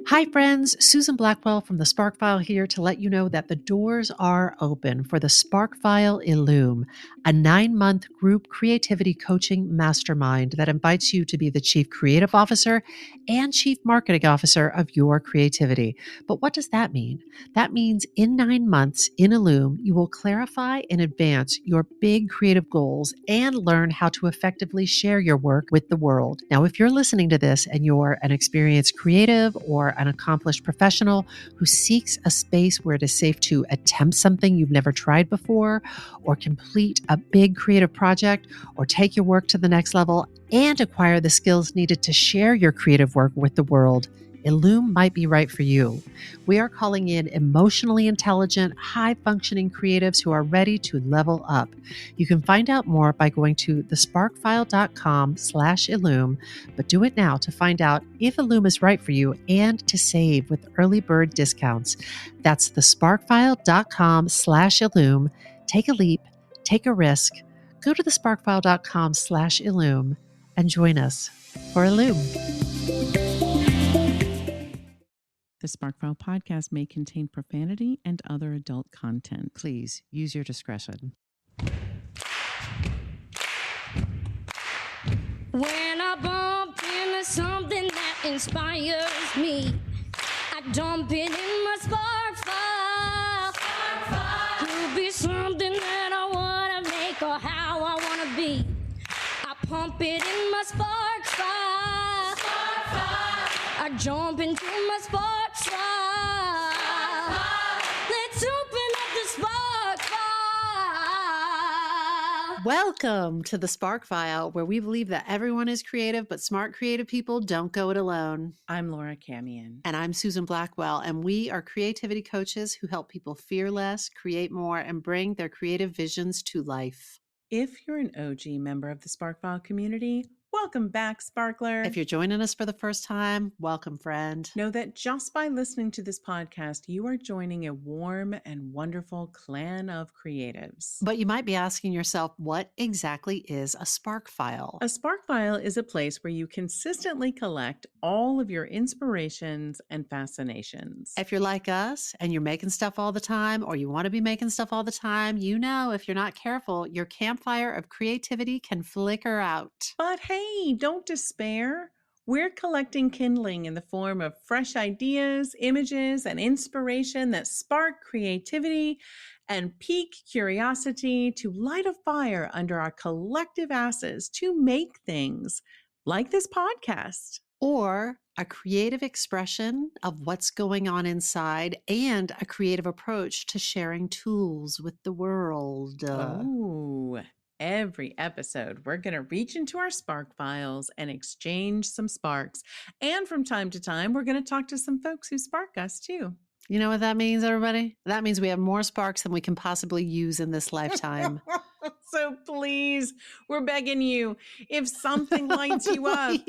Hi, friends. Susan Blackwell from the Spark File here to let you know that the doors are open for the Spark File Illume, a 9-month group creativity coaching mastermind that invites you to be the Chief Creative Officer and Chief Marketing Officer of your creativity. But what does that mean? That means in 9 months in Illume, you will clarify and advance your big creative goals and learn how to effectively share your work with the world. Now, if you're listening to this and you're an experienced creative or an accomplished professional who seeks a space where it is safe to attempt something you've never tried before, or complete a big creative project, or take your work to the next level and acquire the skills needed to share your creative work with the world, Illume might be right for you. We are calling in emotionally intelligent, high-functioning creatives who are ready to level up. You can find out more by going to thesparkfile.com/Illume, but do it now to find out if Illume is right for you and to save with early bird discounts. That's thesparkfile.com/Illume. Take a leap, take a risk. Go to thesparkfile.com/Illume and join us for Illume. The Sparkfile podcast may contain profanity and other adult content. Please use your discretion. When I bump into something that inspires me, I dump it in my spark file. Could be something that I want to make or how I want to be. I pump it in my spark file. I jump into my spark file. Let's open up the spark file. Welcome to the Spark File, where we believe that everyone is creative, but smart creative people don't go it alone. I'm Laura Camion. And I'm Susan Blackwell, and we are creativity coaches who help people fear less, create more, and bring their creative visions to life. If you're an OG member of the Sparkfile community, welcome back, Sparkler. If you're joining us for the first time, welcome, friend. Know that just by listening to this podcast, you are joining a warm and wonderful clan of creatives. But you might be asking yourself, what exactly is a Spark File? A Spark File is a place where you consistently collect all of your inspirations and fascinations. If you're like us and you're making stuff all the time, or you want to be making stuff all the time, you know, if you're not careful, your campfire of creativity can flicker out. But hey, don't despair. We're collecting kindling in the form of fresh ideas, images, and inspiration that spark creativity and pique curiosity to light a fire under our collective asses to make things like this podcast. Or a creative expression of what's going on inside and a creative approach to sharing tools with the world. Oh, every episode, we're going to reach into our spark files and exchange some sparks. And from time to time, we're going to talk to some folks who spark us too. You know what that means, everybody? That means we have more sparks than we can possibly use in this lifetime. So please, we're begging you, if something lights you up,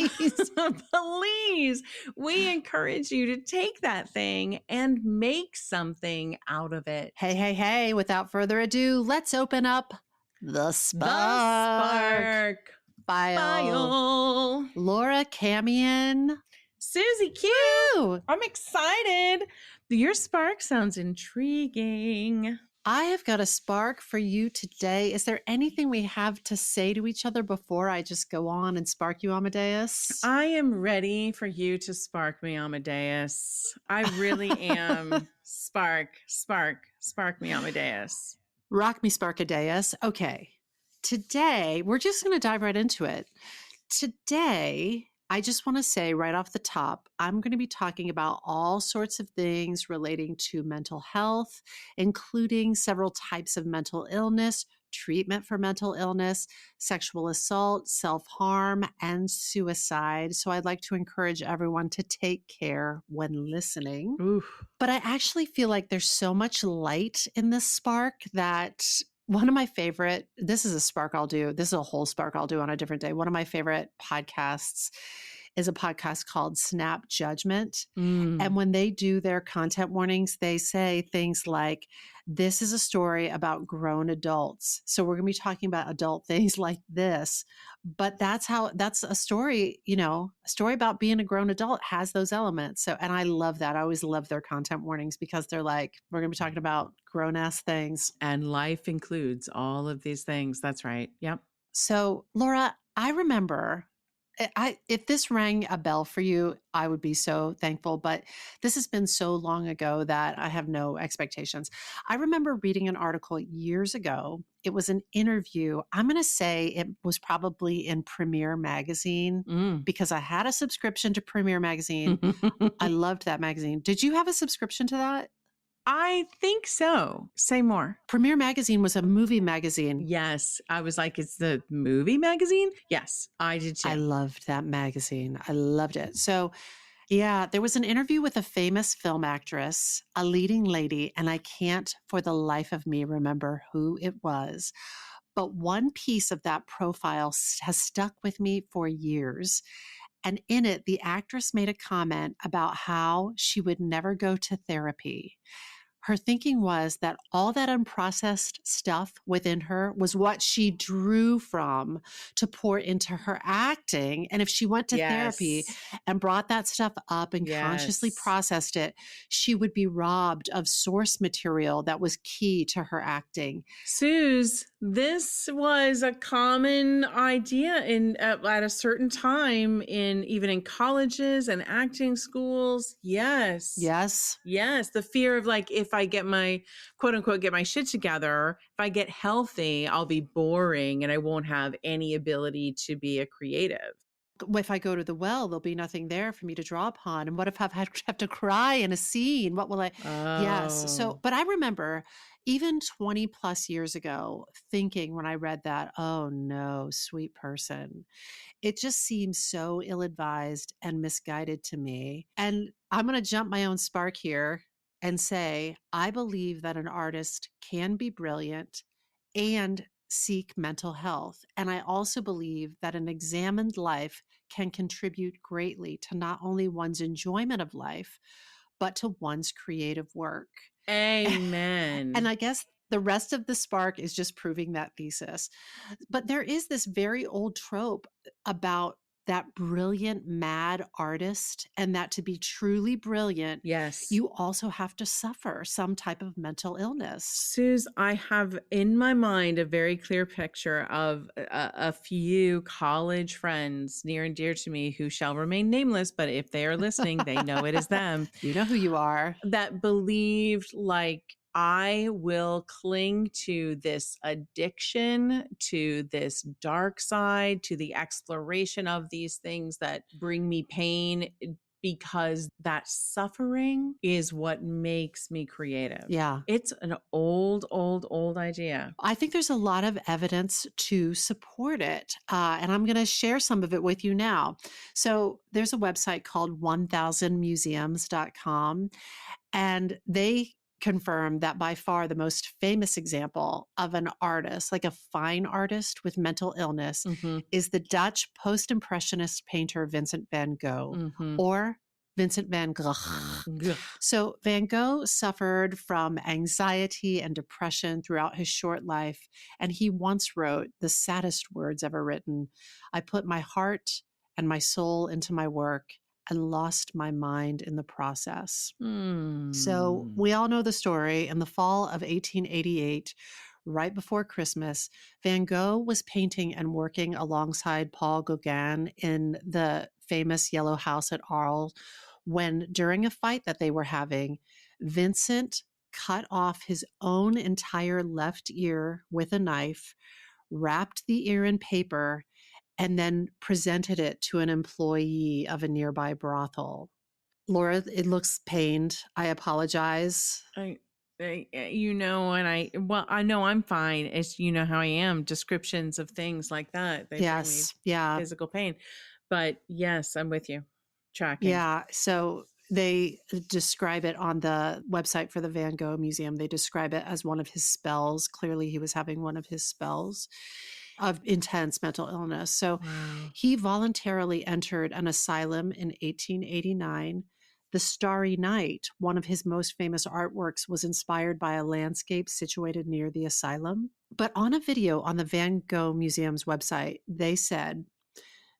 please, we encourage you to take that thing and make something out of it. Hey, without further ado, let's open up the Spark File. Laura Camion. Susie Q. I'm excited. Your spark sounds intriguing. I have got a spark for you today. Is there anything we have to say to each other before I just go on and spark you, Amadeus? I am ready for you to spark me, Amadeus. I really am. Spark me, Amadeus. Rock me, Sparkadeus. Okay. Today, we're just going to dive right into it. Today, I just want to say right off the top, I'm going to be talking about all sorts of things relating to mental health, including several types of mental illness, treatment for mental illness, sexual assault, self-harm, and suicide. So I'd like to encourage everyone to take care when listening. Oof. But I actually feel like there's so much light in this spark that one of my favorite, this is a spark I'll do. This is a whole spark I'll do on a different day. One of my favorite podcasts is a podcast called Snap Judgment. Mm. And when they do their content warnings, they say things like, this is a story about grown adults. So we're going to be talking about adult things like this. But that's a story, a story about being a grown adult has those elements. So, and I love that. I always love their content warnings because they're like, we're going to be talking about grown ass things. And life includes all of these things. That's right. Yep. So, Laura, I remember, if this rang a bell for you, I would be so thankful. But this has been so long ago that I have no expectations. I remember reading an article years ago. It was an interview. I'm going to say it was probably in Premiere Magazine because I had a subscription to Premiere Magazine. I loved that magazine. Did you have a subscription to that? I think so. Say more. Premiere Magazine was a movie magazine. Yes. I was like, it's the movie magazine? Yes, I did too. I loved that magazine. I loved it. So, yeah, there was an interview with a famous film actress, a leading lady, and I can't for the life of me remember who it was. But one piece of that profile has stuck with me for years. And in it, the actress made a comment about how she would never go to therapy. Her thinking was that all that unprocessed stuff within her was what she drew from to pour into her acting. And if she went to therapy and brought that stuff up and consciously processed it, she would be robbed of source material that was key to her acting. Suze, this was a common idea at a certain time even in colleges and acting schools. Yes. Yes. Yes. The fear of like, if I get my quote unquote, get my shit together, if I get healthy, I'll be boring and I won't have any ability to be a creative. If I go to the well, there'll be nothing there for me to draw upon. And what if I have to cry in a scene? What will I? Oh. Yes. So, but I remember even 20 plus years ago thinking when I read that, oh no, sweet person. It just seems so ill-advised and misguided to me. And I'm going to jump my own spark here and say, I believe that an artist can be brilliant and seek mental health. And I also believe that an examined life can contribute greatly to not only one's enjoyment of life, but to one's creative work. Amen. And I guess the rest of the spark is just proving that thesis. But there is this very old trope about that brilliant, mad artist, and that to be truly brilliant, yes, you also have to suffer some type of mental illness. Suze, I have in my mind a very clear picture of a few college friends near and dear to me who shall remain nameless, but if they are listening, they know it is them. You know who you are. That believed like, I will cling to this addiction, to this dark side, to the exploration of these things that bring me pain, because that suffering is what makes me creative. Yeah. It's an old idea. I think there's a lot of evidence to support it. And I'm going to share some of it with you now. So there's a website called 1000museums.com, and they confirm that by far the most famous example of an artist, like a fine artist with mental illness, is the Dutch post-impressionist painter Vincent van Gogh, or Vincent van Gogh. So Van Gogh suffered from anxiety and depression throughout his short life, and he once wrote the saddest words ever written: "I put my heart and my soul into my work and lost my mind in the process." So we all know the story. In the fall of 1888, right before Christmas, Van Gogh was painting and working alongside Paul Gauguin in the famous Yellow House at Arles when, during a fight that they were having, Vincent cut off his own entire left ear with a knife, wrapped the ear in paper, and then presented it to an employee of a nearby brothel. Laura, it looks pained. I apologize. I know I'm fine. It's, you know how I am. Descriptions of things like that. They bring me physical pain. But yes, I'm with you. Tracking. Yeah. So they describe it on the website for the Van Gogh Museum. They describe it as one of his spells. Clearly he was having one of his spells. of intense mental illness. So Wow. he voluntarily entered an asylum in 1889. The Starry Night, one of his most famous artworks, was inspired by a landscape situated near the asylum. But on a video on the Van Gogh Museum's website, they said,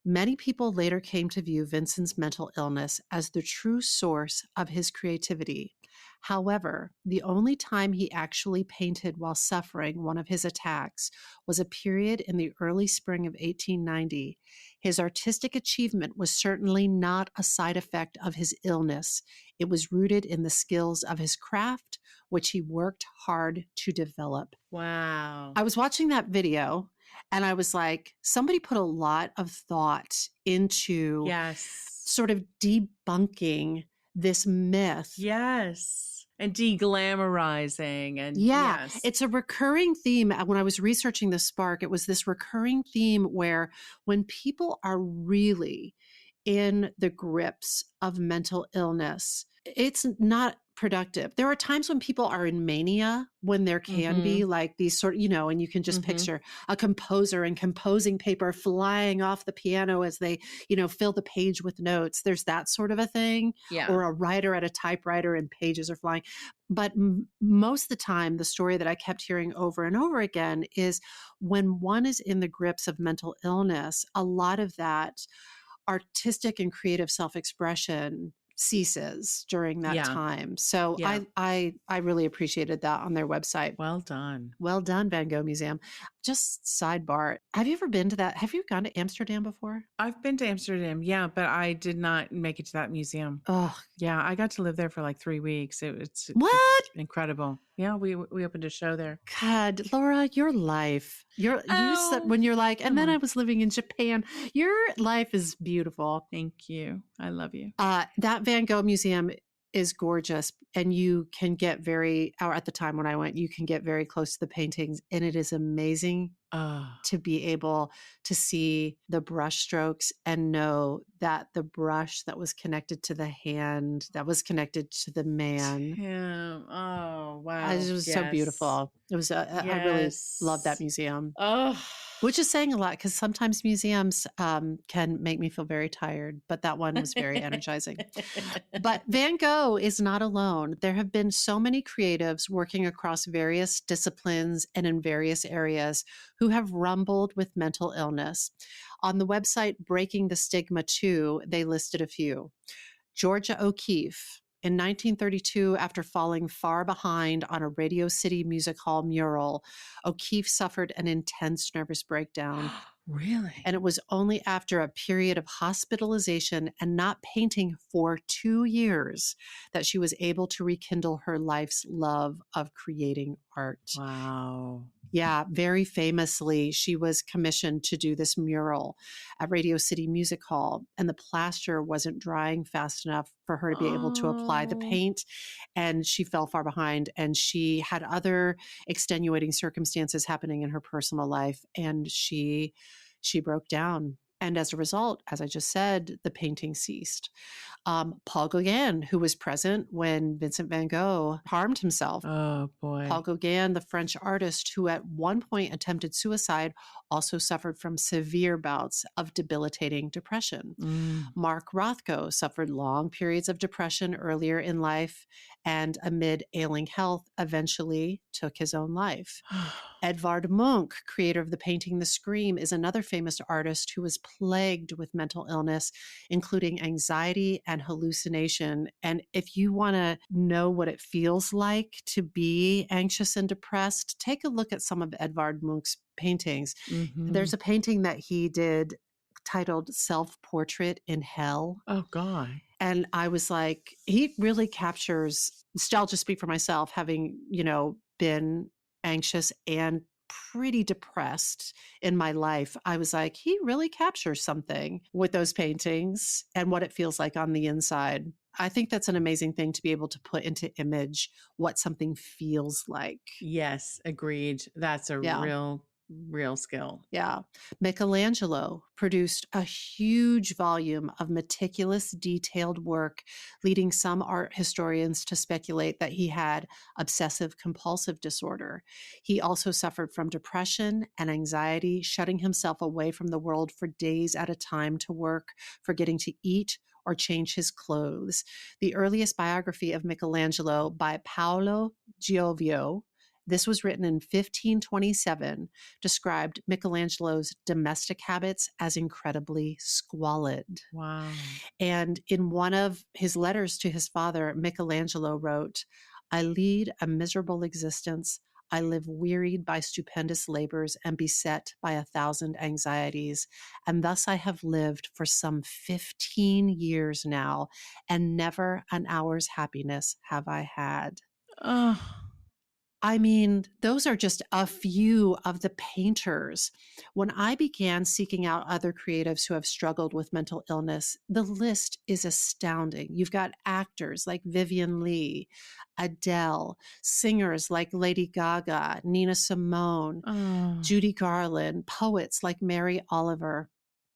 many people later came to view Vincent's mental illness as the true source of his creativity. However, the only time he actually painted while suffering one of his attacks was a period in the early spring of 1890. His artistic achievement was certainly not a side effect of his illness. It was rooted in the skills of his craft, which he worked hard to develop. Wow. I was watching that video and I was like, somebody put a lot of thought into Yes. sort of debunking this myth. Yes. And de-glamorizing. And Yeah, yes. it's a recurring theme. When I was researching the Spark, it was this recurring theme where when people are really in the grips of mental illness, it's not productive. There are times when people are in mania, when there can be like these sort of, and you can just picture a composer and composing paper flying off the piano as they, fill the page with notes. There's that sort of a thing. Yeah. Or a writer at a typewriter and pages are flying. But most of the time, the story that I kept hearing over and over again is when one is in the grips of mental illness, a lot of that artistic and creative self-expression ceases during that time. So I really appreciated that on their website. Well done. Well done, Van Gogh Museum. Just sidebar. Have you ever been to that? Have you gone to Amsterdam before? I've been to Amsterdam, yeah, but I did not make it to that museum. Oh, yeah. I got to live there for like 3 weeks. It's incredible. Yeah, we opened a show there. God, Laura, your life. You said when you're like, and then I was living in Japan. Your life is beautiful. Thank you. I love you. That Van Gogh Museum is gorgeous, and you can get at the time when I went, you can get very close to the paintings, and it is amazing to be able to see the brush strokes and know that the brush that was connected to the hand, that was connected to the man. Oh, wow. It was so beautiful. It was, I really love that museum. Which is saying a lot because sometimes museums can make me feel very tired, but that one was very energizing. But Van Gogh is not alone. There have been so many creatives working across various disciplines and in various areas who have rumbled with mental illness. On the website Breaking the Stigma 2, they listed a few. Georgia O'Keeffe. In 1932, after falling far behind on a Radio City Music Hall mural, O'Keeffe suffered an intense nervous breakdown. Really? And it was only after a period of hospitalization and not painting for 2 years that she was able to rekindle her life's love of creating art. Wow. Yeah, very famously, she was commissioned to do this mural at Radio City Music Hall, and the plaster wasn't drying fast enough for her to be able to apply the paint, and she fell far behind, and she had other extenuating circumstances happening in her personal life, and she broke down. And as a result, as I just said, the painting ceased. Paul Gauguin, who was present when Vincent van Gogh harmed himself. Oh, boy. Paul Gauguin, the French artist who at one point attempted suicide, also suffered from severe bouts of debilitating depression. Mark Rothko suffered long periods of depression earlier in life and amid ailing health, eventually took his own life. Edvard Munch, creator of the painting The Scream, is another famous artist who was plagued with mental illness, including anxiety and hallucination. And if you want to know what it feels like to be anxious and depressed, take a look at some of Edvard Munch's paintings. There's a painting that he did titled Self-Portrait in Hell. Oh, God. And I was like, he really captures, I'll just speak for myself, having, been anxious and pretty depressed in my life. I was like, he really captures something with those paintings and what it feels like on the inside. I think that's an amazing thing to be able to put into image what something feels like. Yes, agreed. That's a real real skill. Yeah. Michelangelo produced a huge volume of meticulous, detailed work, leading some art historians to speculate that he had obsessive compulsive disorder. He also suffered from depression and anxiety, shutting himself away from the world for days at a time to work, forgetting to eat or change his clothes. The earliest biography of Michelangelo by Paolo Giovio, this was written in 1527, described Michelangelo's domestic habits as incredibly squalid. Wow. And in one of his letters to his father, Michelangelo wrote, "I lead a miserable existence. I live wearied by stupendous labors and beset by 1,000 anxieties. And thus I have lived for some 15 years now, and never an hour's happiness have I had." Oh, I mean, those are just a few of the painters. When I began seeking out other creatives who have struggled with mental illness, the list is astounding. You've got actors like Vivian Leigh, Adele, singers like Lady Gaga, Nina Simone, Judy Garland, poets like Mary Oliver.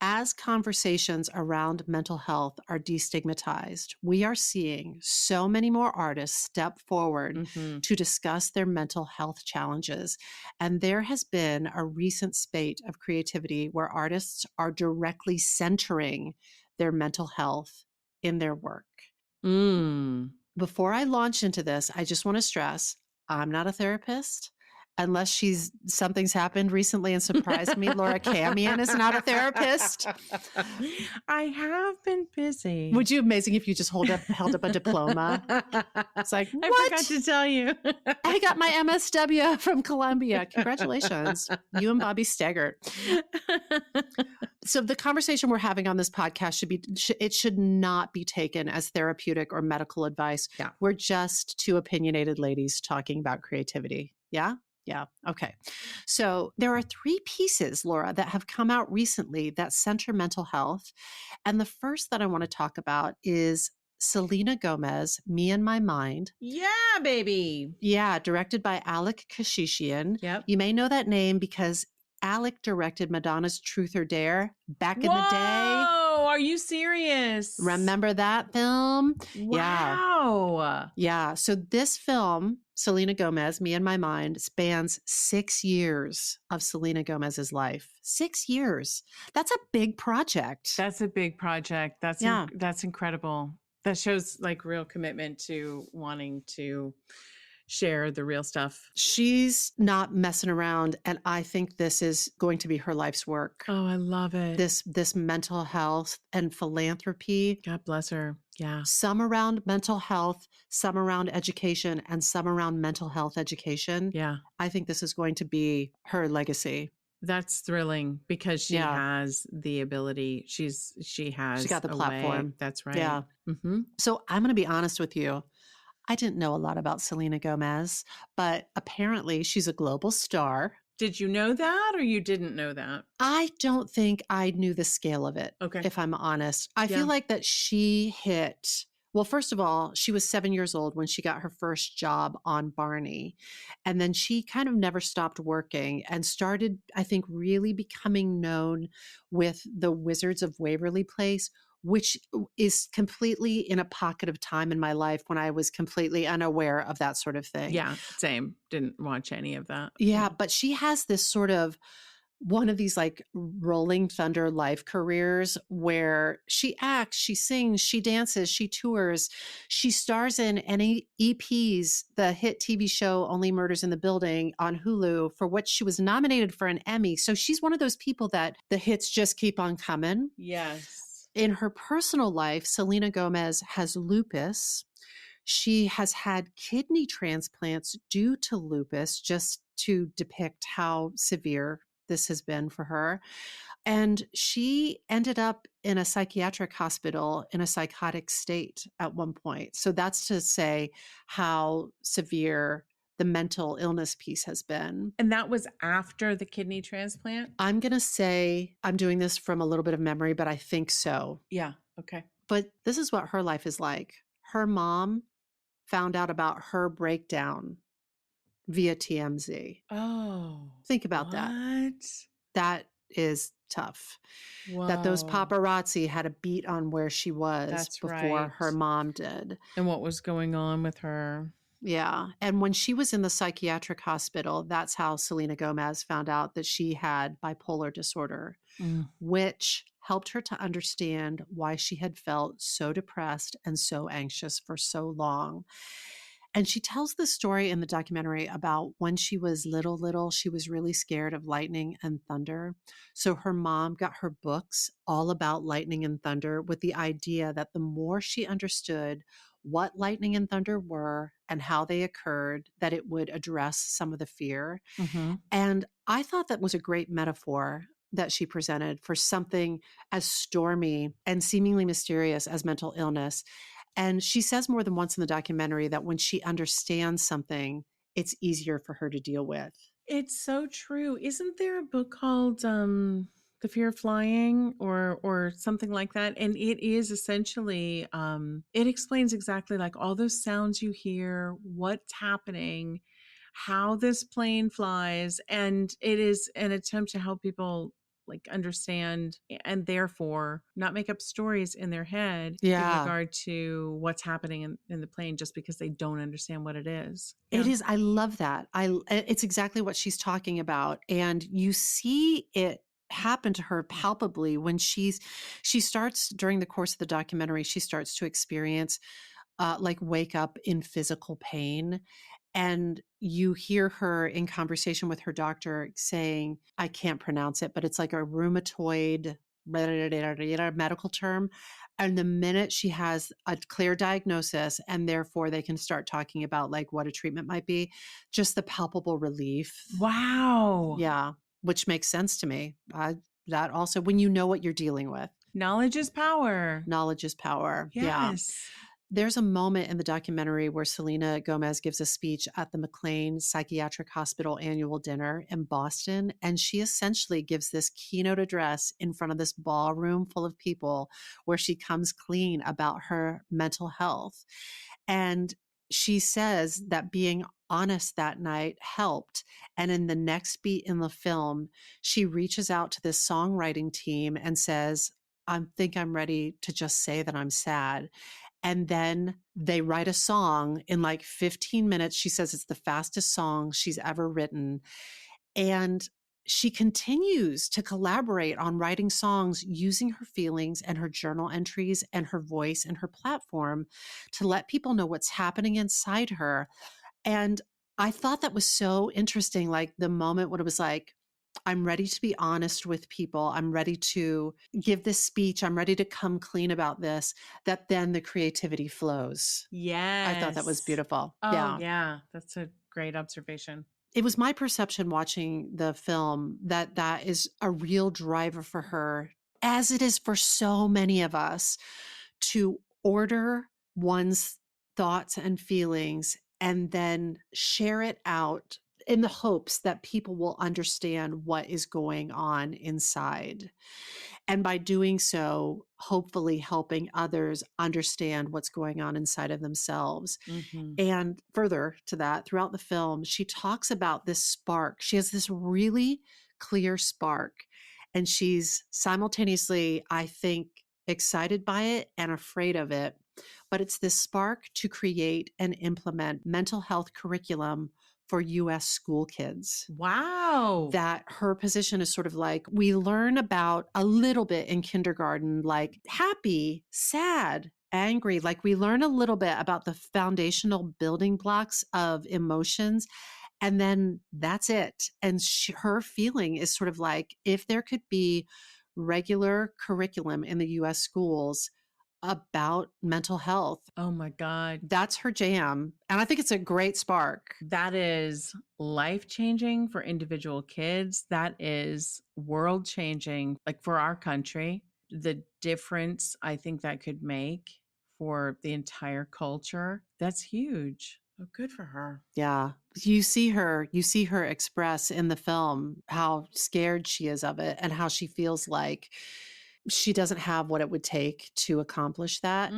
As conversations around mental health are destigmatized, we are seeing so many more artists step forward to discuss their mental health challenges. And there has been a recent spate of creativity where artists are directly centering their mental health in their work. Before I launch into this, I just want to stress, I'm not a therapist. Unless something's happened recently and surprised me. Laura Camion is not a therapist. I have been busy. Would you amazing if you just held up a diploma? It's like, what? I forgot to tell you. I got my MSW from Columbia. Congratulations. You and Bobby Staggart. So the conversation we're having on this podcast it should not be taken as therapeutic or medical advice. Yeah. We're just two opinionated ladies talking about creativity. Yeah? Yeah. Okay. So there are 3 pieces, Laura, that have come out recently that center mental health. And the first that I want to talk about is Selena Gomez, Me and My Mind. Yeah, baby. Yeah. Directed by Alec Kashishian. Yep. You may know that name because Alec directed Madonna's Truth or Dare back in the day. Oh, are you serious? Remember that film? Wow. Yeah. So this film, Selena Gomez, Me and My Mind, spans 6 years of Selena Gomez's life. 6 years. That's a big project. That's a big project. That's incredible. That shows like real commitment to wanting to share the real stuff. She's not messing around, and I think this is going to be her life's work. Oh, I love it. This mental health and philanthropy. God bless her. Yeah. Some around mental health, some around education, and some around mental health education. Yeah. I think this is going to be her legacy. That's thrilling because she has the ability. She got the platform. Way. That's right. Yeah. So I'm going to be honest with you. I didn't know a lot about Selena Gomez, but apparently she's a global star. Did you know that or you didn't know that? I don't think I knew the scale of it, okay, if I'm honest. I feel like that she hit, well, first of all, she was 7 years old when she got her first job on Barney. And then she kind of never stopped working and started, I think, really becoming known with the Wizards of Waverly Place, which is completely in a pocket of time in my life when I was completely unaware of that sort of thing. Yeah, same. Didn't watch any of that. Yeah, but she has this sort of one of these like rolling thunder life careers where she acts, she sings, she dances, she tours, she stars in any EPs, the hit TV show Only Murders in the Building on Hulu, for which she was nominated for an Emmy. So she's one of those people that the hits just keep on coming. Yes. In her personal life, Selena Gomez has lupus. She has had kidney transplants due to lupus, just to depict how severe this has been for her. And she ended up in a psychiatric hospital in a psychotic state at one point. So that's to say how severe the mental illness piece has been. And that was after the kidney transplant? I'm going to say, I'm doing this from a little bit of memory, but I think so. Yeah. Okay. But this is what her life is like. Her mom found out about her breakdown via TMZ. Oh, Think about that. what? That is tough. That those Whoa. paparazzi had a beat on where she was That's before right. her mom did. And what was going on with her? Yeah. And when she was in the psychiatric hospital, that's how Selena Gomez found out that she had bipolar disorder, which helped her to understand why she had felt so depressed and so anxious for so long. And she tells the story in the documentary about when she was little, she was really scared of lightning and thunder. So her mom got her books all about lightning and thunder with the idea that the more she understood what lightning and thunder were and how they occurred, that it would address some of the fear. Mm-hmm. And I thought that was a great metaphor that she presented for something as stormy and seemingly mysterious as mental illness. And she says more than once in the documentary that when she understands something, it's easier for her to deal with. It's so true. Isn't there a book called The Fear of Flying or something like that? And it is essentially it explains exactly like all those sounds you hear, what's happening, how this plane flies, and it is an attempt to help people like understand and therefore not make up stories in their head in regard to what's happening in the plane just because they don't understand what it is. It is. I love that. It's exactly what she's talking about. And you see it happen to her palpably when she starts during the course of the documentary, she starts to experience like wake up in physical pain. And you hear her in conversation with her doctor saying, I can't pronounce it, but it's like a rheumatoid medical term. And the minute she has a clear diagnosis and therefore they can start talking about like what a treatment might be, just the palpable relief. Wow. Yeah. Which makes sense to me. That also, when you know what you're dealing with. Knowledge is power. Knowledge is power. Yes. Yeah. There's a moment in the documentary where Selena Gomez gives a speech at the McLean Psychiatric Hospital annual dinner in Boston. And she essentially gives this keynote address in front of this ballroom full of people where she comes clean about her mental health. And she says that being honest that night helped. And in the next beat in the film, she reaches out to this songwriting team and says, I think I'm ready to just say that I'm sad. And then they write a song in like 15 minutes. She says it's the fastest song she's ever written. And she continues to collaborate on writing songs using her feelings and her journal entries and her voice and her platform to let people know what's happening inside her. And I thought that was so interesting. Like the moment when it was like, I'm ready to be honest with people. I'm ready to give this speech. I'm ready to come clean about this, that then the creativity flows. Yes. I thought that was beautiful. Oh, yeah. That's a great observation. It was my perception watching the film that that is a real driver for her, as it is for so many of us, to order one's thoughts and feelings and then share it out in the hopes that people will understand what is going on inside. And by doing so, hopefully helping others understand what's going on inside of themselves. Mm-hmm. And further to that, throughout the film, she talks about this spark. She has this really clear spark, and she's simultaneously, I think, excited by it and afraid of it. But it's this spark to create and implement mental health curriculum for US school kids. Wow. That her position is sort of like, we learn about a little bit in kindergarten, like happy, sad, angry. Like we learn a little bit about the foundational building blocks of emotions. And then that's it. And her feeling is sort of like, if there could be regular curriculum in the US schools about mental health. Oh my God. That's her jam. And I think it's a great spark. That is life-changing for individual kids. That is world-changing, like for our country. The difference I think that could make for the entire culture, that's huge. Oh, good for her. Yeah. You see her express in the film how scared she is of it and how she feels like she doesn't have what it would take to accomplish that.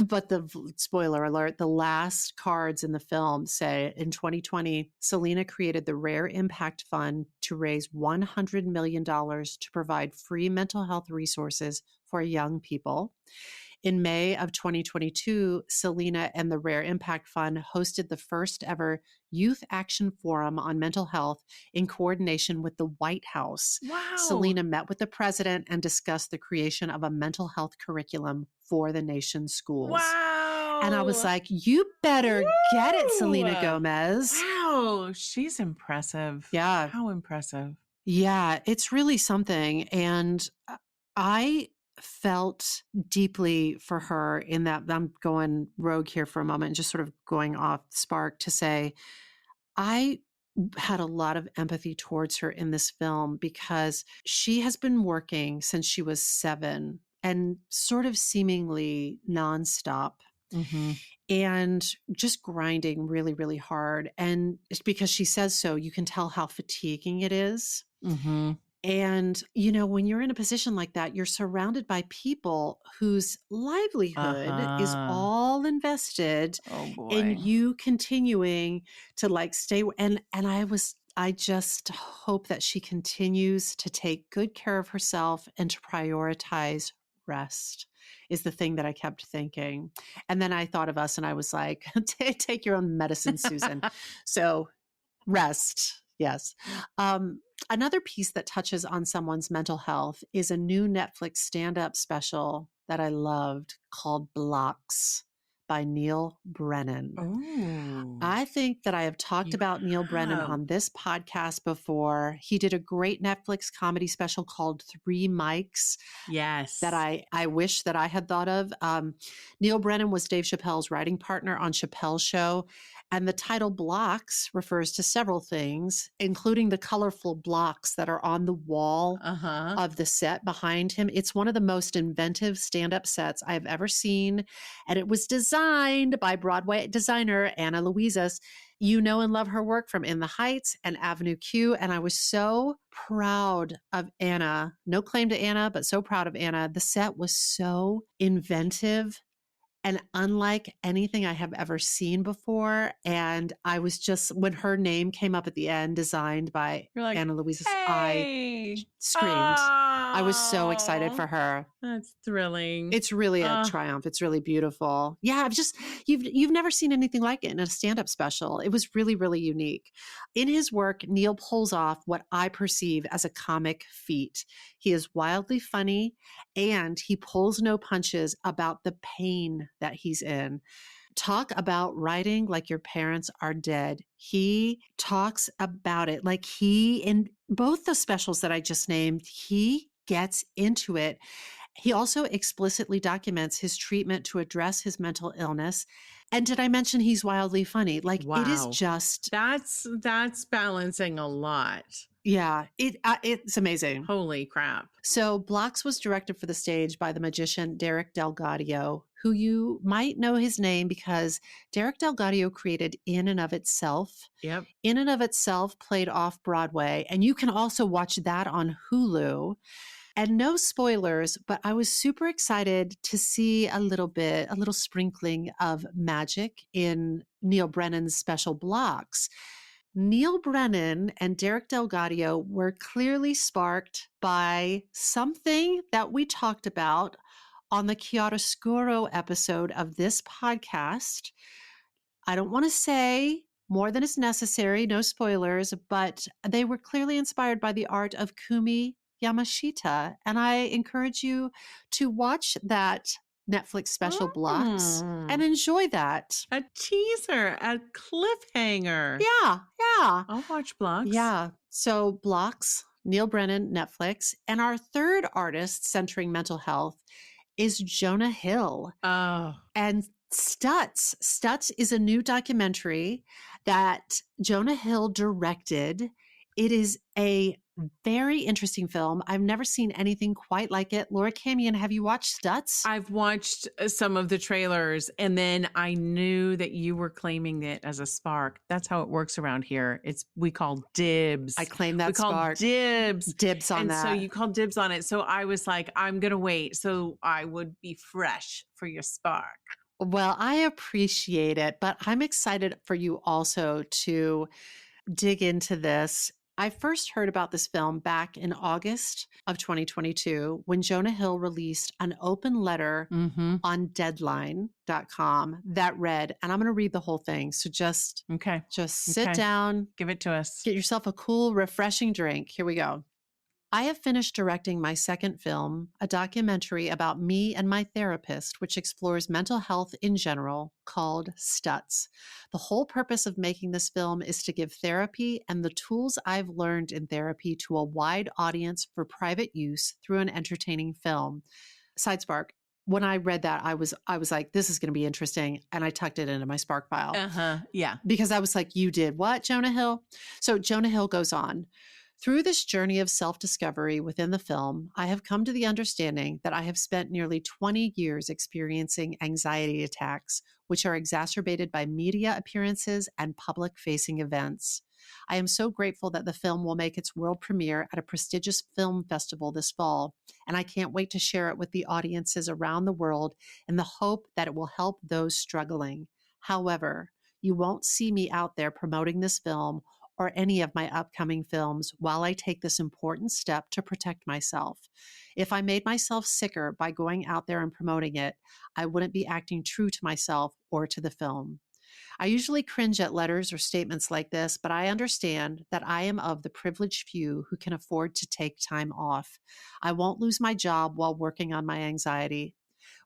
But spoiler alert, the last cards in the film say in 2020, Selena created the Rare Impact Fund to raise $100 million to provide free mental health resources for young people. In May of 2022, Selena and the Rare Impact Fund hosted the first ever Youth Action Forum on mental health in coordination with the White House. Wow. Selena met with the president and discussed the creation of a mental health curriculum for the nation's schools. Wow. And I was like, you better get it, Selena Gomez. Wow. She's impressive. Yeah. How impressive. Yeah, it's really something. And I felt deeply for her in that. I'm going rogue here for a moment, just sort of going off Spark to say, I had a lot of empathy towards her in this film because she has been working since she was 7 and sort of seemingly nonstop. And just grinding really, really hard. And it's because she says so, you can tell how fatiguing it is. And, you know, when you're in a position like that, you're surrounded by people whose livelihood is all invested in you continuing to like stay. And I just hope that she continues to take good care of herself and to prioritize rest is the thing that I kept thinking. And then I thought of us and I was like, take your own medicine, Susan. So rest. Yes. Another piece that touches on someone's mental health is a new Netflix stand-up special that I loved called Blocks by Neal Brennan. I think that I have talked about Neal Brennan on this podcast before. He did a great Netflix comedy special called 3 Mics. Yes. That I wish that I had thought of. Neal Brennan was Dave Chappelle's writing partner on Chappelle's Show. And the title Blocks refers to several things, including the colorful blocks that are on the wall of the set behind him. It's one of the most inventive stand-up sets I've ever seen. And it was designed by Broadway designer Anna Luizas. You know and love her work from In the Heights and Avenue Q. And I was so proud of Anna. No claim to Anna, but so proud of Anna. The set was so inventive and unlike anything I have ever seen before. And I was just, when her name came up at the end, designed by Anna Luizas, I screamed. I was so excited for her. That's thrilling. It's really a triumph. It's really beautiful. Yeah, you've never seen anything like it in a stand-up special. It was really, really unique. In his work, Neal pulls off what I perceive as a comic feat. He is wildly funny and he pulls no punches about the pain that he's in. Talk about writing like your parents are dead. He talks about it like in both the specials that I just named, he gets into it. He also explicitly documents his treatment to address his mental illness. And did I mention he's wildly funny? Like, it is just... That's balancing a lot. Yeah, it's amazing. Holy crap. So Blocks was directed for the stage by the magician Derek Delgadio, who you might know his name because Derek Delgadio created In and of Itself. Yep. In and of Itself played off-Broadway, and you can also watch that on Hulu. And no spoilers, but I was super excited to see a little sprinkling of magic in Neal Brennan's special Blocks. Neal Brennan and Derek Delgadio were clearly sparked by something that we talked about on the Chiaroscuro episode of this podcast. I don't want to say more than is necessary, no spoilers, but they were clearly inspired by the art of Kumi Yamashita. And I encourage you to watch that Netflix special Blocks and enjoy that. A teaser, a cliffhanger. Yeah. I'll watch Blocks. Yeah. So Blocks, Neal Brennan, Netflix. And our third artist centering mental health is Jonah Hill. Oh. And Stutz. Stutz is a new documentary that Jonah Hill directed. It is a Very interesting film. I've never seen anything quite like it. Laura Camion, have you watched Stutz? I've watched some of the trailers, and then I knew that you were claiming it as a spark. That's how it works around here. We call dibs. I claim that we call spark. dibs. Dibs on and that. so you call dibs on it. So I was like, I'm going to wait. So I would be fresh for your spark. Well, I appreciate it, but I'm excited for you also to dig into this. I first heard about this film back in August of 2022 when Jonah Hill released an open letter on deadline.com that read, and I'm going to read the whole thing. So just sit down, give it to us. Get yourself a cool, refreshing drink. Here we go. I have finished directing my second film, a documentary about me and my therapist, which explores mental health in general, called Stutz. The whole purpose of making this film is to give therapy and the tools I've learned in therapy to a wide audience for private use through an entertaining film. Side spark. When I read that, I was like, this is going to be interesting. And I tucked it into my Spark file. Yeah. Because I was like, you did what, Jonah Hill? So Jonah Hill goes on. Through this journey of self-discovery within the film, I have come to the understanding that I have spent nearly 20 years experiencing anxiety attacks, which are exacerbated by media appearances and public-facing events. I am so grateful that the film will make its world premiere at a prestigious film festival this fall, and I can't wait to share it with the audiences around the world in the hope that it will help those struggling. However, you won't see me out there promoting this film or any of my upcoming films while I take this important step to protect myself. If I made myself sicker by going out there and promoting it, I wouldn't be acting true to myself or to the film. I usually cringe at letters or statements like this, but I understand that I am of the privileged few who can afford to take time off. I won't lose my job while working on my anxiety.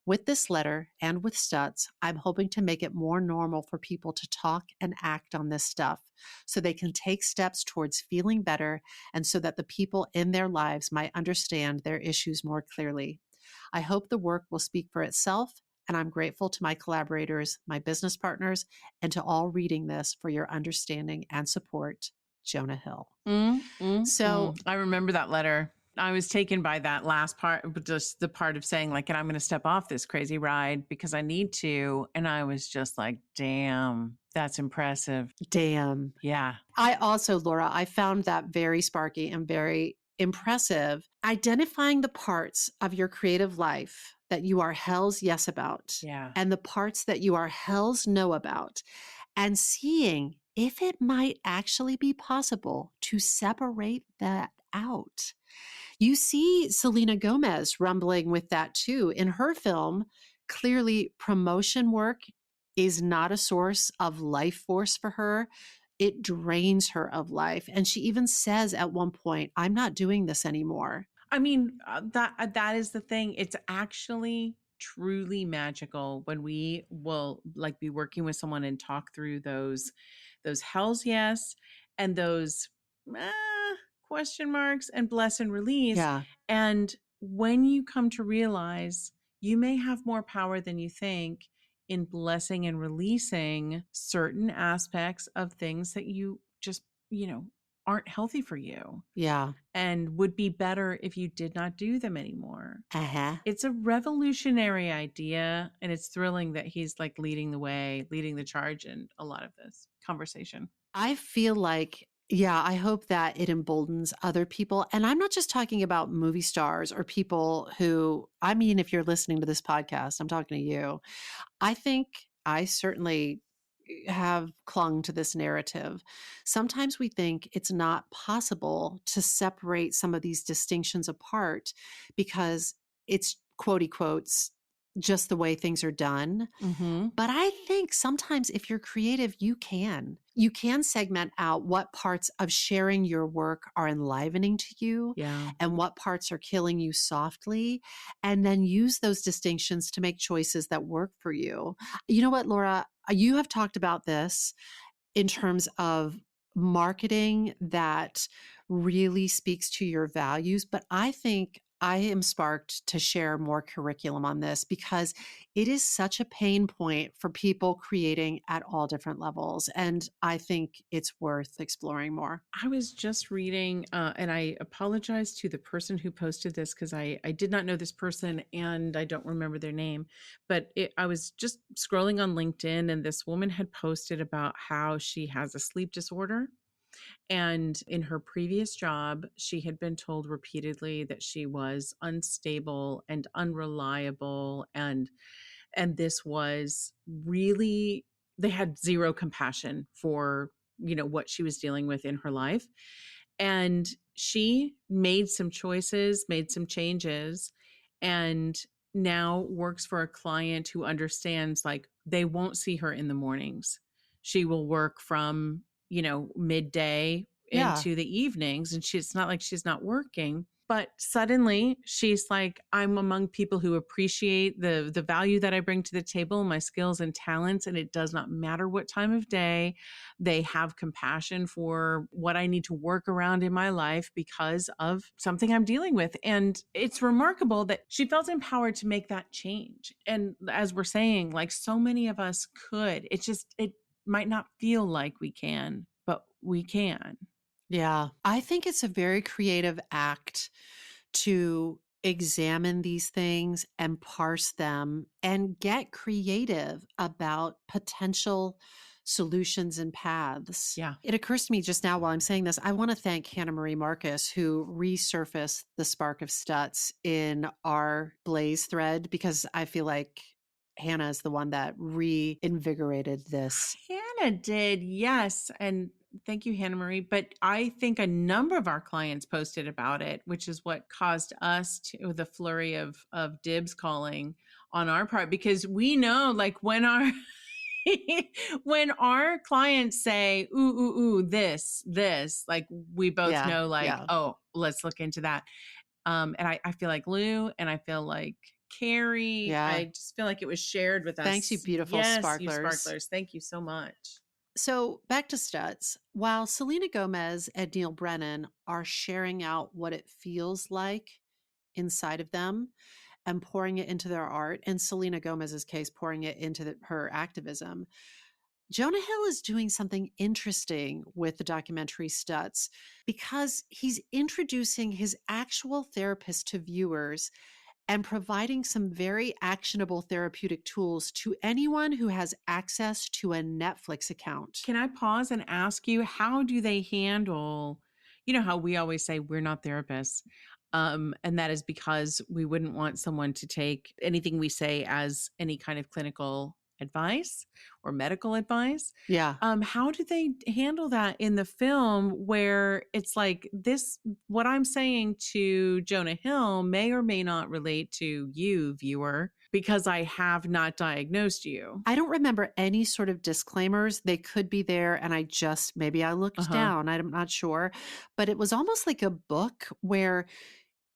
With this letter and with Stutz, I'm hoping to make it more normal for people to talk and act on this stuff so they can take steps towards feeling better and so that the people in their lives might understand their issues more clearly. I hope the work will speak for itself, and I'm grateful to my collaborators, my business partners, and to all reading this for your understanding and support. Jonah Hill. So I remember that letter. I was taken by that last part, but just the part of saying like, and I'm going to step off this crazy ride because I need to. And I was just like, damn, that's impressive. Damn. Yeah. I also, Laura, I found that very sparky and very impressive. Identifying the parts of your creative life that you are hell's yes about. Yeah. And the parts that you are hell's no about. And seeing if it might actually be possible to separate that out. You see Selena Gomez rumbling with that too. In her film, clearly promotion work is not a source of life force for her. It drains her of life. And she even says at one point, I'm not doing this anymore. I mean, that is the thing. It's actually truly magical when we will like be working with someone and talk through those hells yes and those question marks and bless and release. Yeah. And when you come to realize you may have more power than you think in blessing and releasing certain aspects of things that you just, aren't healthy for you. Yeah. And would be better if you did not do them anymore. It's a revolutionary idea, and it's thrilling that he's like leading the way, leading the charge in a lot of this conversation. I feel like, yeah, I hope that it emboldens other people. And I'm not just talking about movie stars or people who, I mean, if you're listening to this podcast, I'm talking to you. I think I certainly have clung to this narrative. Sometimes we think it's not possible to separate some of these distinctions apart because it's quotey quotes just the way things are done. But I think sometimes if you're creative, you can segment out what parts of sharing your work are enlivening to you and what parts are killing you softly, and then use those distinctions to make choices that work for you. You know what, Laura, you have talked about this in terms of marketing that really speaks to your values, but I think I am sparked to share more curriculum on this because it is such a pain point for people creating at all different levels. And I think it's worth exploring more. I was just reading, and I apologize to the person who posted this because I did not know this person and I don't remember their name. But I was just scrolling on LinkedIn, and this woman had posted about how she has a sleep disorder. And in her previous job, she had been told repeatedly that she was unstable and unreliable, and this was really, they had zero compassion for, what she was dealing with in her life. And she made some choices, made some changes, and now works for a client who understands, like, they won't see her in the mornings. She will work from, midday Yeah. into the evenings, and it's not like she's not working. But suddenly she's like, I'm among people who appreciate the value that I bring to the table, my skills and talents, and it does not matter what time of day. They have compassion for what I need to work around in my life because of something I'm dealing with. And it's remarkable that she felt empowered to make that change. And as we're saying, like, so many of us could. It might not feel like we can, but we can. Yeah. I think it's a very creative act to examine these things and parse them and get creative about potential solutions and paths. Yeah. It occurs to me just now while I'm saying this, I want to thank Hannah Marie Marcus, who resurfaced the spark of Stutz in our Blaze thread, because I feel like Hannah is the one that reinvigorated this. Hannah did, yes. And thank you, Hannah Marie. But I think a number of our clients posted about it, which is what caused us to the flurry of dibs calling on our part, because we know, like, when our when our clients say, ooh, this, like, we both know, like, oh, let's look into that. And I feel like Lou, and I feel like Carrie. Yeah. I just feel like it was shared with us. Thanks, you beautiful sparklers. You sparklers. Thank you so much. So back to Stutz. While Selena Gomez and Neal Brennan are sharing out what it feels like inside of them and pouring it into their art, in Selena Gomez's case, pouring it into her activism, Jonah Hill is doing something interesting with the documentary Stutz because he's introducing his actual therapist to viewers and providing some very actionable therapeutic tools to anyone who has access to a Netflix account. Can I pause and ask you, how do they handle, how we always say we're not therapists? And that is because we wouldn't want someone to take anything we say as any kind of clinical advice or medical advice. Yeah. How do they handle that in the film, where it's like, this, what I'm saying to Jonah Hill may or may not relate to you, viewer, because I have not diagnosed you? I don't remember any sort of disclaimers. They could be there, and maybe I looked down. I'm not sure. But it was almost like a book where,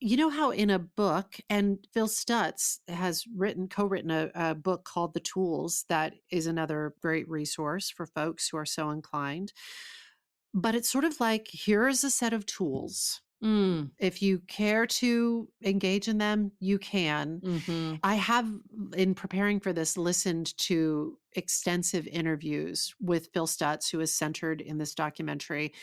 you know how in a book, and Phil Stutz has co-written a book called The Tools that is another great resource for folks who are so inclined. But it's sort of like, here is a set of tools. If you care to engage in them, you can. Mm-hmm. I have, in preparing for this, listened to extensive interviews with Phil Stutz, who is centered in this documentary.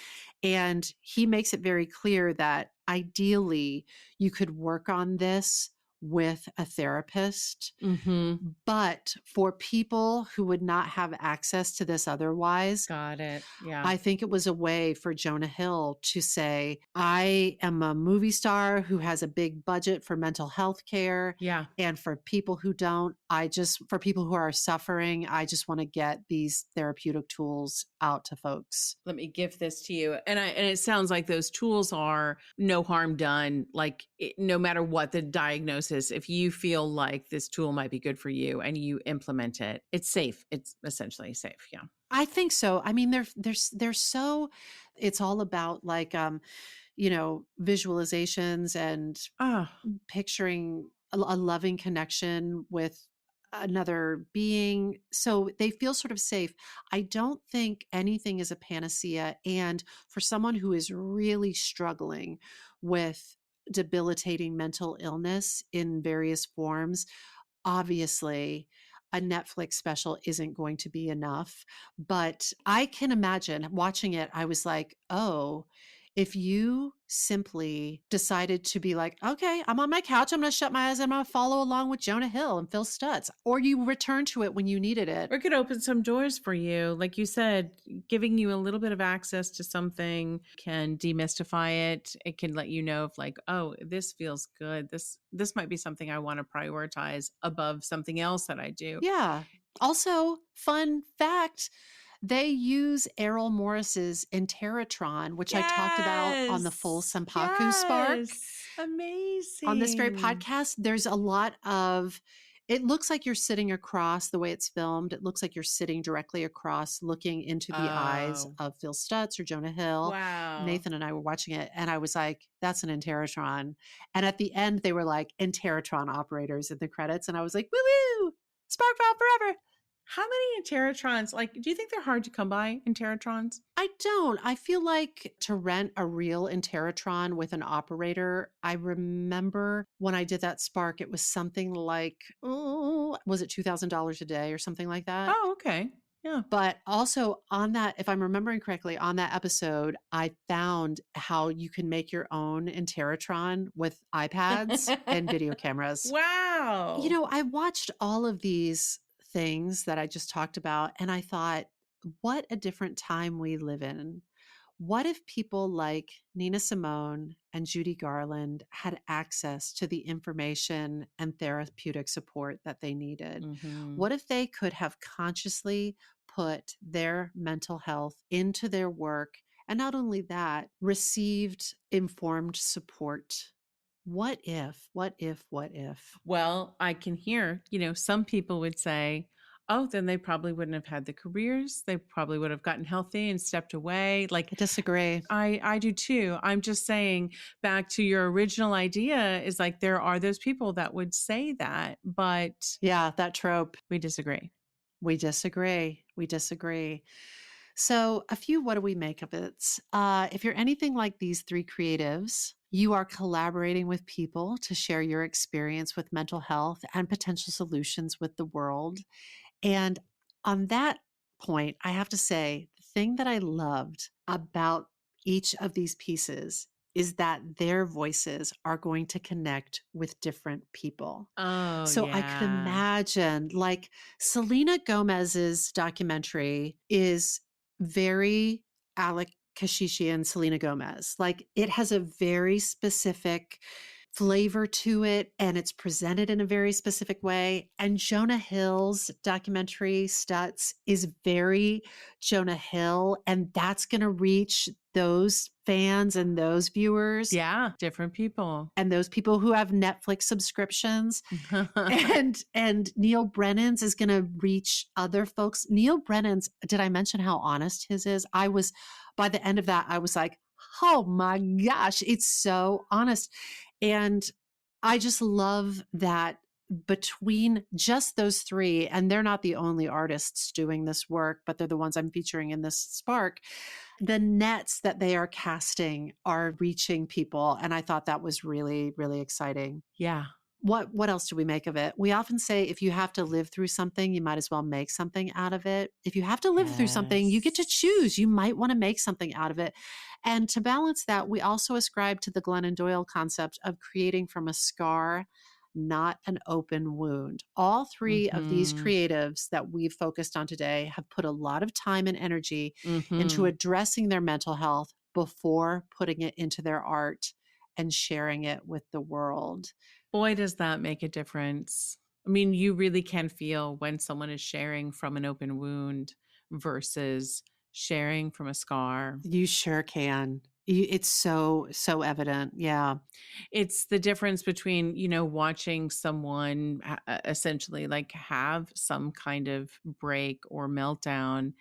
And he makes it very clear that ideally you could work on this with a therapist. Mm-hmm. But for people who would not have access to this otherwise, got it. Yeah. I think it was a way for Jonah Hill to say, I am a movie star who has a big budget for mental health care. Yeah. And for people who don't, for people who are suffering, I just want to get these therapeutic tools out to folks. Let me give this to you. And it sounds like those tools are no harm done. Like, no matter what the diagnosis, if you feel like this tool might be good for you and you implement it, it's safe. It's essentially safe. Yeah. I think so. I mean, they're so, it's all about, like, visualizations and picturing a loving connection with another being. So they feel sort of safe. I don't think anything is a panacea. And for someone who is really struggling with debilitating mental illness in various forms, obviously a Netflix special isn't going to be enough. But I can imagine watching it, I was like, oh, if you simply decided to be like, okay, I'm on my couch, I'm going to shut my eyes, I'm going to follow along with Jonah Hill and Phil Stutz, or you return to it when you needed it. Or it could open some doors for you. Like you said, giving you a little bit of access to something can demystify it. It can let you know if like, oh, this feels good. This might be something I want to prioritize above something else that I do. Yeah. Also, fun fact, they use Errol Morris's Interatron, which I talked about on the full Senpaku Spark. Amazing. On this very podcast, there's a lot of, it looks like you're sitting across the way it's filmed. It looks like you're sitting directly across, looking into the eyes of Phil Stutz or Jonah Hill. Wow. Nathan and I were watching it, and I was like, that's an Interatron. And at the end, they were like, Interatron operators in the credits. And I was like, woo woo, Sparkfile forever. How many Interatrons, like, do you think they're hard to come by, Interatrons? I don't. I feel like to rent a real Interatron with an operator, I remember when I did that Spark, it was something like, was it $2,000 a day or something like that? Oh, okay. Yeah. But also on that, if I'm remembering correctly, on that episode, I found how you can make your own Interatron with iPads and video cameras. Wow. You know, I watched all of these things that I just talked about, and I thought, what a different time we live in. What if people like Nina Simone and Judy Garland had access to the information and therapeutic support that they needed? Mm-hmm. What if they could have consciously put their mental health into their work, and not only that, received informed support? What if? Well, I can hear, some people would say, oh, then they probably wouldn't have had the careers. They probably would have gotten healthy and stepped away. Like, I disagree. I do too. I'm just saying, back to your original idea, is like there are those people that would say that, but yeah, that trope. We disagree. So what do we make of it? If you're anything like these three creatives, you are collaborating with people to share your experience with mental health and potential solutions with the world. And on that point, I have to say, the thing that I loved about each of these pieces is that their voices are going to connect with different people. Oh, so yeah. I could imagine, like, Selena Gomez's documentary is very Alec Kashishi and Selena Gomez. Like, it has a very specific flavor to it, and it's presented in a very specific way. And Jonah Hill's documentary, Stutz, is very Jonah Hill, and that's going to reach those fans and those viewers. Yeah, different people. And those people who have Netflix subscriptions. and Neal Brennan's is going to reach other folks. Neal Brennan's, did I mention how honest his is? By the end of that, I was like, oh my gosh, it's so honest. And I just love that between just those three, and they're not the only artists doing this work, but they're the ones I'm featuring in this Spark, the nets that they are casting are reaching people. And I thought that was really, really exciting. Yeah. What else do we make of it? We often say, if you have to live through something, you might as well make something out of it. If you have to live through something, you get to choose. You might want to make something out of it. And to balance that, we also ascribe to the Glennon Doyle concept of creating from a scar, not an open wound. All three of these creatives that we've focused on today have put a lot of time and energy into addressing their mental health before putting it into their art and sharing it with the world. Boy, does that make a difference. I mean, you really can feel when someone is sharing from an open wound versus sharing from a scar. You sure can. It's so evident. Yeah. It's the difference between, watching someone essentially like have some kind of break or meltdown.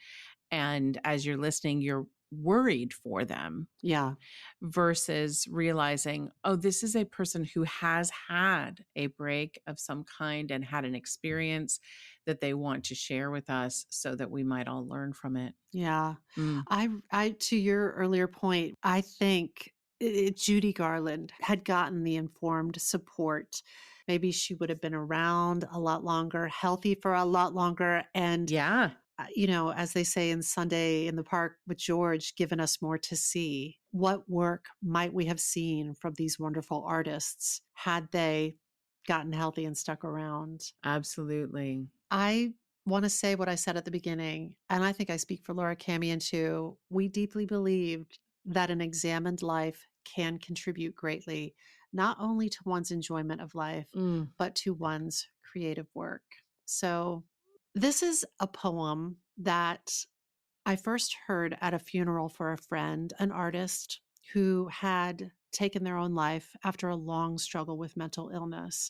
And as you're listening, you're worried for them. Yeah. Versus realizing, oh, this is a person who has had a break of some kind and had an experience that they want to share with us so that we might all learn from it. Yeah. I to your earlier point, I think Judy Garland had gotten the informed support, maybe she would have been around a lot longer, healthy for a lot longer. And, Yeah. As they say in Sunday in the Park with George, given us more to see. What work might we have seen from these wonderful artists had they gotten healthy and stuck around? Absolutely. I want to say what I said at the beginning, and I think I speak for Laura Camion too. We deeply believed that an examined life can contribute greatly, not only to one's enjoyment of life, but to one's creative work. So, this is a poem that I first heard at a funeral for a friend, an artist who had taken their own life after a long struggle with mental illness.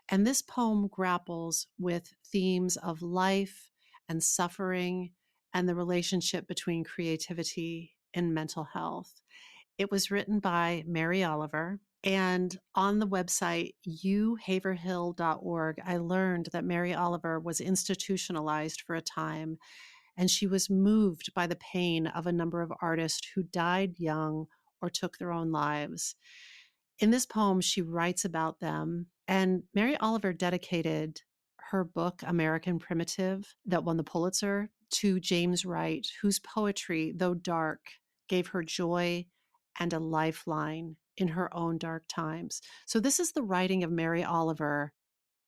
And this poem grapples with themes of life and suffering and the relationship between creativity and mental health. It was written by Mary Oliver. And on the website, uhaverhill.org, I learned that Mary Oliver was institutionalized for a time, and she was moved by the pain of a number of artists who died young or took their own lives. In this poem, she writes about them, and Mary Oliver dedicated her book, American Primitive, that won the Pulitzer, to James Wright, whose poetry, though dark, gave her joy and a lifeline in her own dark times. So this is the writing of Mary Oliver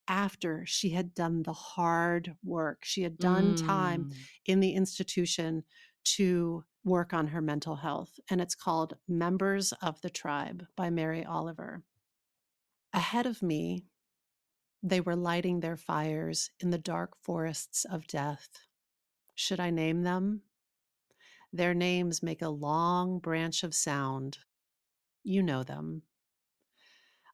after she had done the hard work. She had done time in the institution to work on her mental health. And it's called Members of the Tribe by Mary Oliver. Ahead of me, they were lighting their fires in the dark forests of death. Should I name them? Their names make a long branch of sound. You know them.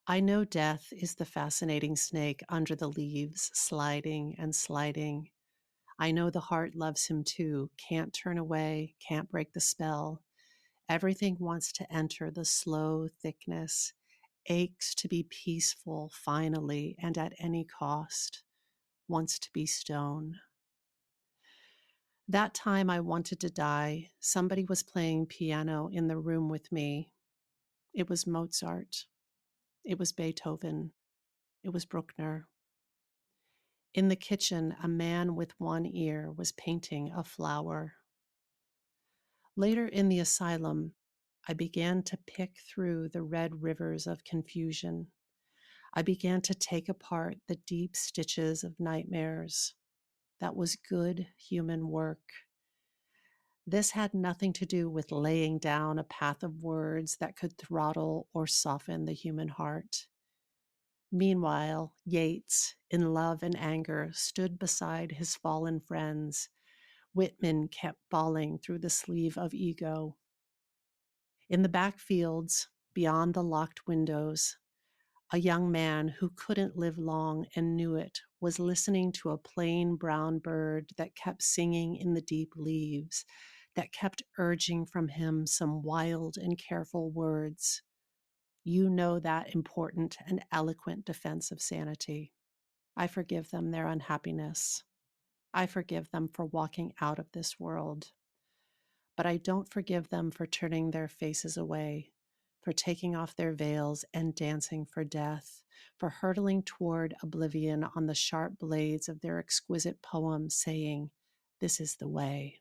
I know death is the fascinating snake under the leaves, sliding and sliding. I know the heart loves him too, can't turn away, can't break the spell. Everything wants to enter the slow thickness, aches to be peaceful finally and at any cost, wants to be stone. That time I wanted to die, somebody was playing piano in the room with me. It was Mozart. It was Beethoven. It was Bruckner. In the kitchen, a man with one ear was painting a flower. Later in the asylum, I began to pick through the red rivers of confusion. I began to take apart the deep stitches of nightmares. That was good human work. This had nothing to do with laying down a path of words that could throttle or soften the human heart. Meanwhile, Yeats, in love and anger, stood beside his fallen friends. Whitman kept bawling through the sleeve of ego. In the back fields, beyond the locked windows, a young man who couldn't live long and knew it was listening to a plain brown bird that kept singing in the deep leaves, that kept urging from him some wild and careful words. You know that important and eloquent defense of sanity. I forgive them their unhappiness. I forgive them for walking out of this world. But I don't forgive them for turning their faces away, for taking off their veils and dancing for death, for hurtling toward oblivion on the sharp blades of their exquisite poems, saying, "This is the way."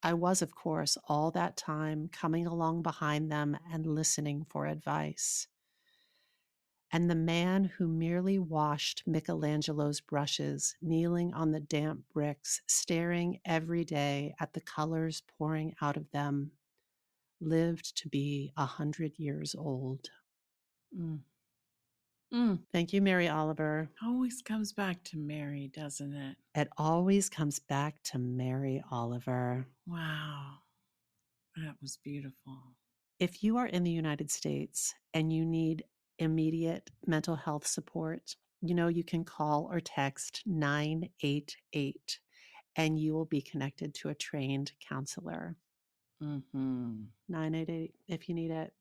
I was, of course, all that time coming along behind them and listening for advice. And the man who merely washed Michelangelo's brushes, kneeling on the damp bricks, staring every day at the colors pouring out of them, lived to be 100 years old. Thank you, Mary Oliver. Always comes back to Mary, doesn't it? It always comes back to Mary Oliver. Wow. That was beautiful. If you are in the United States and you need immediate mental health support, you can call or text 988 and you will be connected to a trained counselor. 988 if you need it.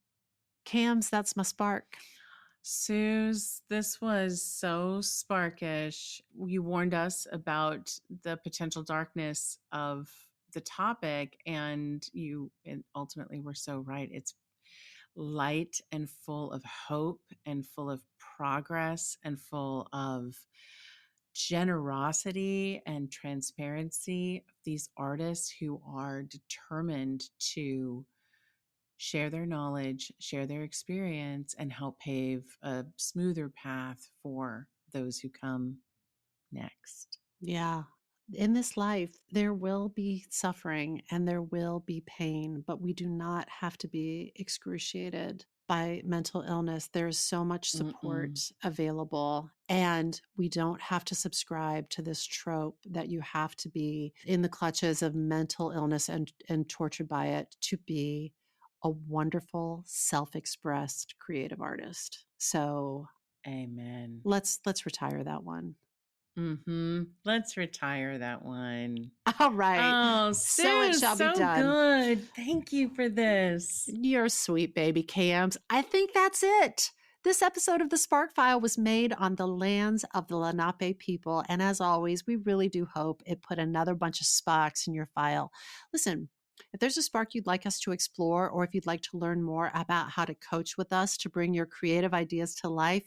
Cams, that's my spark. Suze, this was so sparkish. You warned us about the potential darkness of the topic, and you ultimately were so right. It's light and full of hope and full of progress and full of generosity and transparency. These artists who are determined to share their knowledge, share their experience, and help pave a smoother path for those who come next. Yeah. In this life, there will be suffering and there will be pain, but we do not have to be excruciated by mental illness. There's so much support available, and we don't have to subscribe to this trope that you have to be in the clutches of mental illness and tortured by it to be a wonderful, self-expressed creative artist. So, amen. Let's retire that one. Let's retire that one. All right. Oh, so it shall be done. Good. Thank you for this. You're sweet, baby Cams. I think that's it. This episode of The Spark File was made on the lands of the Lenape people. And as always, we really do hope it put another bunch of sparks in your file. Listen, if there's a spark you'd like us to explore, or if you'd like to learn more about how to coach with us to bring your creative ideas to life,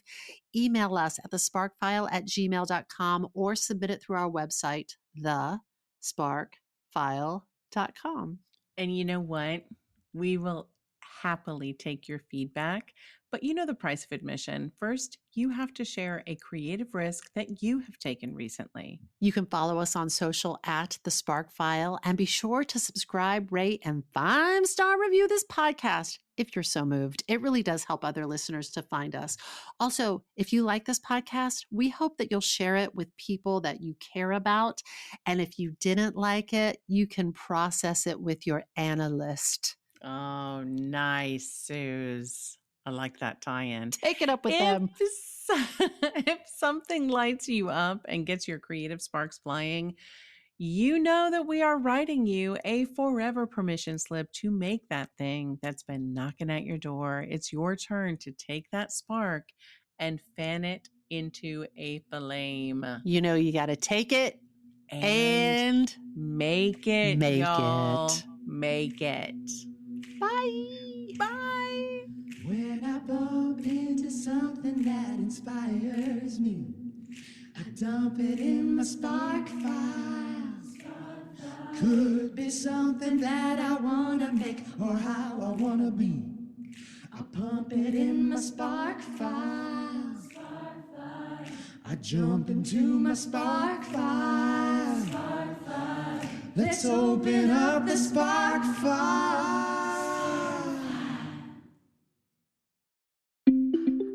email us at thesparkfile@gmail.com or submit it through our website, thesparkfile.com. And you know what? We will happily take your feedback, but you know the price of admission. First, you have to share a creative risk that you have taken recently. You can follow us on social at The Spark File, and be sure to subscribe, rate, and 5-star review this podcast if you're so moved. It really does help other listeners to find us. Also, if you like this podcast, we hope that you'll share it with people that you care about. And if you didn't like it, you can process it with your analyst. Oh, nice, Suze. I like that tie-in. Take it up with them. If something lights you up and gets your creative sparks flying, you know that we are writing you a forever permission slip to make that thing that's been knocking at your door. It's your turn to take that spark and fan it into a flame. You know, you got to take it and make it, make y'all. it. Make it. Bye. Bye. When I bump into something that inspires me, I dump it in my spark file. Could be something that I wanna make or how I wanna be. I pump it in my spark file. I jump into my spark file. Let's open up the spark file.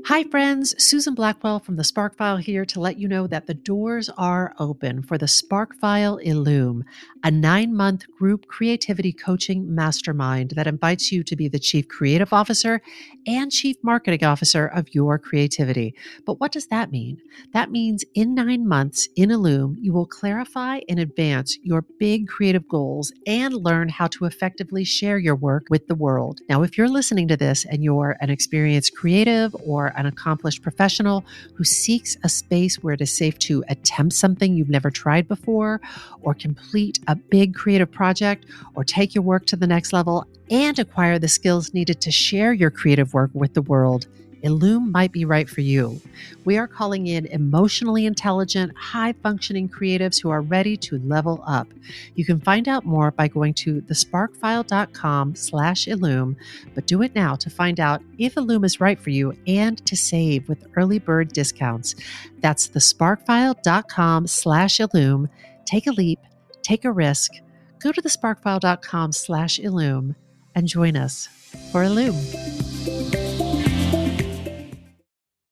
Hi, friends. Susan Blackwell from the Spark File here to let you know that the doors are open for the Spark File Illume, a 9-month group creativity coaching mastermind that invites you to be the chief creative officer and chief marketing officer of your creativity. But what does that mean? That means in 9 months in Illume, you will clarify and advance your big creative goals and learn how to effectively share your work with the world. Now, if you're listening to this and you're an experienced creative or an accomplished professional who seeks a space where it is safe to attempt something you've never tried before, or complete a big creative project, or take your work to the next level and acquire the skills needed to share your creative work with the world, Illume might be right for you. We are calling in emotionally intelligent, high-functioning creatives who are ready to level up. You can find out more by going to thesparkfile.com/Illume, but do it now to find out if Illume is right for you and to save with early bird discounts. That's thesparkfile.com/Illume. Take a leap, take a risk. Go to thesparkfile.com/Illume and join us for Illume.